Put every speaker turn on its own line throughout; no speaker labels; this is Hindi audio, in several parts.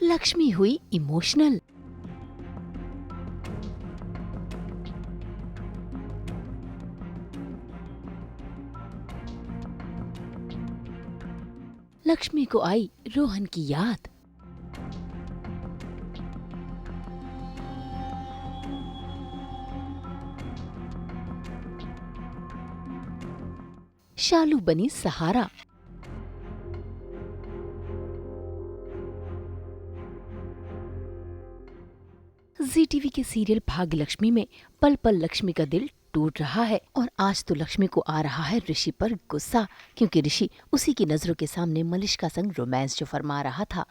लक्ष्मी हुई इमोशनल। लक्ष्मी को आई रोहन की याद। शालू बनी सहारा। जी टीवी के सीरियल भाग्यलक्ष्मी में पल पल लक्ष्मी का दिल टूट रहा है और आज तो लक्ष्मी को आ रहा है ऋषि पर गुस्सा, क्योंकि ऋषि उसी की नजरों के सामने मलिष्का संग रोमांस जो फरमा रहा था।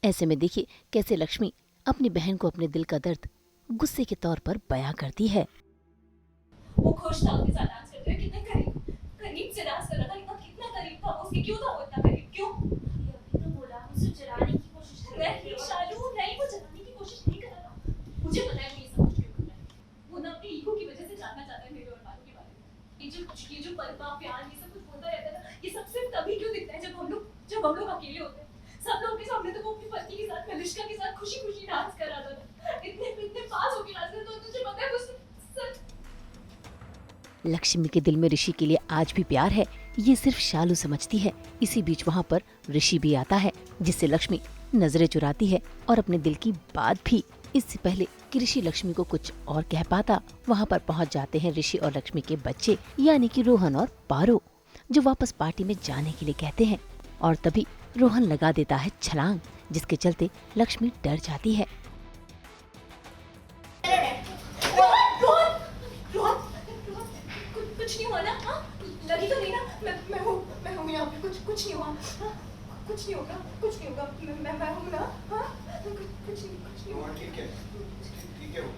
ऐसे में देखिए कैसे लक्ष्मी अपनी बहन को अपने दिल का दर्द गुस्से के तौर पर बयां करती है।
वो खुश था उसके साथ डांस करते हुए, कितने करीब करीब से डांस कर रहा था, कितना करीब था उसके, क्यों था वो इतना करीब, क्यों? अभी तो बोला मुझे जलाने की कोशिश कर रहा है। नहीं शालू, नहीं, वो जलाने की कोशिश नहीं कर रहा था। मुझे पता है वो ये सब कुछ क्यों कर रहा है। वो ना अपनी ईगो की वजह से जानना चाहता है मेरे और बालों के बारे में। ये जो परपा प्यार ये सब कुछ होता रहता है ना, ये सब सिर्फ तभी क्यों दिखता है जब हम लोग अकेले होते हैं। सब लोगों के सामने तो वो अपनी पत्नी के साथ, मलिष्का के साथ खुशी खुशी डांस कर रहा था, इतने पास होके डांस कर, तो तुझे पता है मुझसे
लक्ष्मी के दिल में ऋषि के लिए आज भी प्यार है, ये सिर्फ शालू समझती है। इसी बीच वहाँ पर ऋषि भी आता है, जिससे लक्ष्मी नजरें चुराती है और अपने दिल की बात भी। इससे पहले कि ऋषि लक्ष्मी को कुछ और कह पाता, वहाँ पर पहुँच जाते हैं ऋषि और लक्ष्मी के बच्चे, यानी कि रोहन और पारो, जो वापस पार्टी में जाने के लिए कहते हैं। और तभी रोहन लगा देता है छलांग, जिसके चलते लक्ष्मी डर जाती है।
कुछ नहीं हुआ ना? हाँ, लगी तो नहीं ना? मैं हूँ यहाँ पे, कुछ नहीं हुआ। हाँ, कुछ नहीं होगा, मैं हूँ ना? हाँ, कुछ नहीं हुआ। ठीक है वो।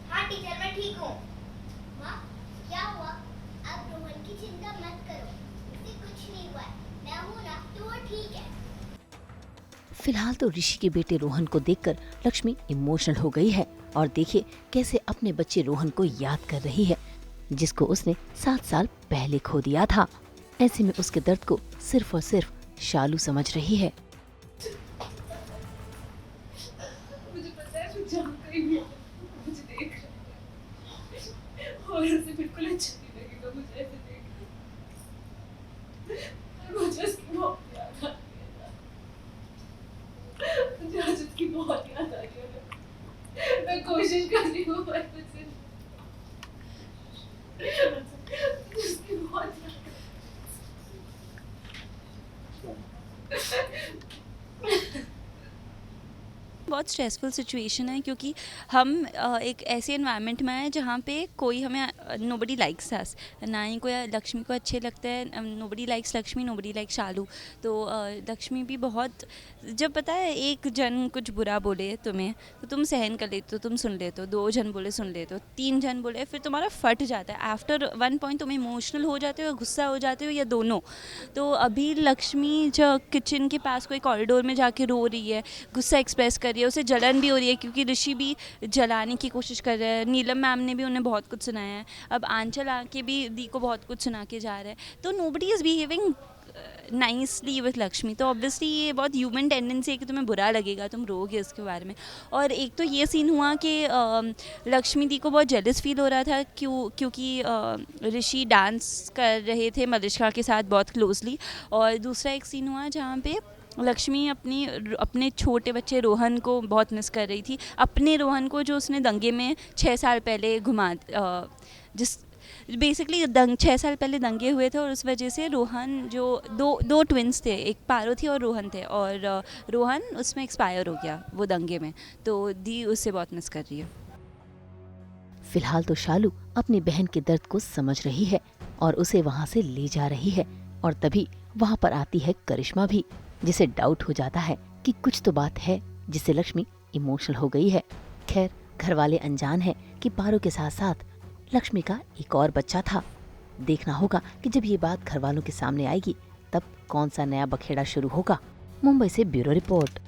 हाँ टीचर, मैं ठीक हूँ। माँ, क्या हुआ? अब रोहन की चिंता मत करो, उसे कुछ नहीं हुआ है। मैं हूँ ना, तो वो ठीक है।
फिलहाल तो ऋषि के बेटे रोहन को देखकर लक्ष्मी इमोशनल हो गई है और देखिए कैसे अपने बच्चे रोहन को याद कर रही है, जिसको उसने 7 साल पहले खो दिया था। ऐसे में उसके दर्द को सिर्फ और सिर्फ शालू समझ रही है।
मुझे पता है, तू जहाँ कहीं भी मुझे देख रहा है और उसे बिल्कुल अच्छा नहीं लगेगा मुझे ऐसे देख कर। मुझे उसकी बहुत याद आ रही है, मुझे आज उसकी बहुत याद आ रही है। मैं कोशिश कर रही हूँ पर मुझसे उसकी बहुत याद
बहुत स्ट्रेसफुल सिचुएशन है, क्योंकि हम एक ऐसे एनवायरनमेंट में हैं जहाँ पे कोई हमें नोबडी लाइक्स अस, ना ही कोई लक्ष्मी को अच्छे लगते हैं। Nobody likes Lakshmi, nobody like Shalu. तो लक्ष्मी भी बहुत, जब पता है एक जन कुछ बुरा बोले तुम्हें तो तुम सहन कर लेते हो, तुम सुन लेते हो, 2 जन बोले सुन लेते हो, 3 जन बोले फिर तुम्हारा फट जाता है। आफ्टर 1 पॉइंट तुम इमोशनल हो जाते हो, गुस्सा हो जाते हो, या दोनों। तो अभी लक्ष्मी जो किचन के पास कोई कॉरिडोर में जाके रो रही है, गुस्सा एक्सप्रेस कर रही है, उसे जलन भी हो रही है क्योंकि ऋषि भी जलाने की कोशिश कर रहा है, नीलम मैम ने भी उन्हें बहुत कुछ सुनाया है, अब आंचल आके भी दी को बहुत कुछ सुना के जा रहा है। तो nobody is behaving nicely with Lakshmi. तो ऑब्वियसली ये बहुत ह्यूमन टेंडेंसी है कि तुम्हें बुरा लगेगा, तुम रोगे उसके बारे में। और एक तो ये सीन हुआ कि लक्ष्मी दी को बहुत जेलस फील हो रहा था क्योंकि ऋषि डांस कर रहे थे मलिष्का के साथ बहुत क्लोजली। और दूसरा एक सीन हुआ जहाँ पे लक्ष्मी अपने छोटे बच्चे रोहन को बहुत मिस कर रही थी, अपने रोहन को जो उसने दंगे में 6 साल पहले जिस बेसिकली 6 साल पहले दंगे हुए थे, और उस वजह से रोहन जो दो ट्विंस थे, एक पारो थी और रोहन थे, और रोहन उसमें एक्सपायर हो गया वो दंगे में। तो दी उससे बहुत मिस कर रही है।
फिलहाल तो शालू अपनी बहन के दर्द को समझ रही है और उसे वहाँ से ले जा रही है। और तभी वहाँ पर आती है करिश्मा भी, जिसे डाउट हो जाता है कि कुछ तो बात है, जिससे लक्ष्मी इमोशनल हो गई है। खैर घर वाले अनजान है कि पारो के साथ साथ लक्ष्मी का एक और बच्चा था। देखना होगा कि जब ये बात घर वालों के सामने आएगी तब कौन सा नया बखेड़ा शुरू होगा। मुंबई से ब्यूरो रिपोर्ट।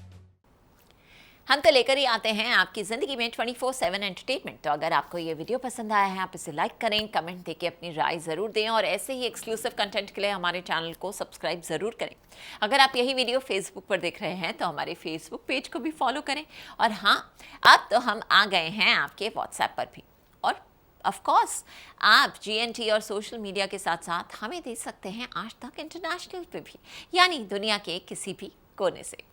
हम तो लेकर ही आते हैं आपकी ज़िंदगी में 24/7 एंटरटेनमेंट। तो अगर आपको ये वीडियो पसंद आया है, आप इसे लाइक करें, कमेंट देके अपनी राय ज़रूर दें और ऐसे ही एक्सक्लूसिव कंटेंट के लिए हमारे चैनल को सब्सक्राइब ज़रूर करें। अगर आप यही वीडियो फेसबुक पर देख रहे हैं तो हमारे फेसबुक पेज को भी फॉलो करें। और हाँ, अब तो हम आ गए हैं आपके व्हाट्सएप पर भी। और ऑफ कोर्स आप GNT और सोशल मीडिया के साथ साथ हमें देख सकते हैं आज तक इंटरनेशनल पे भी, यानी दुनिया के किसी भी कोने से।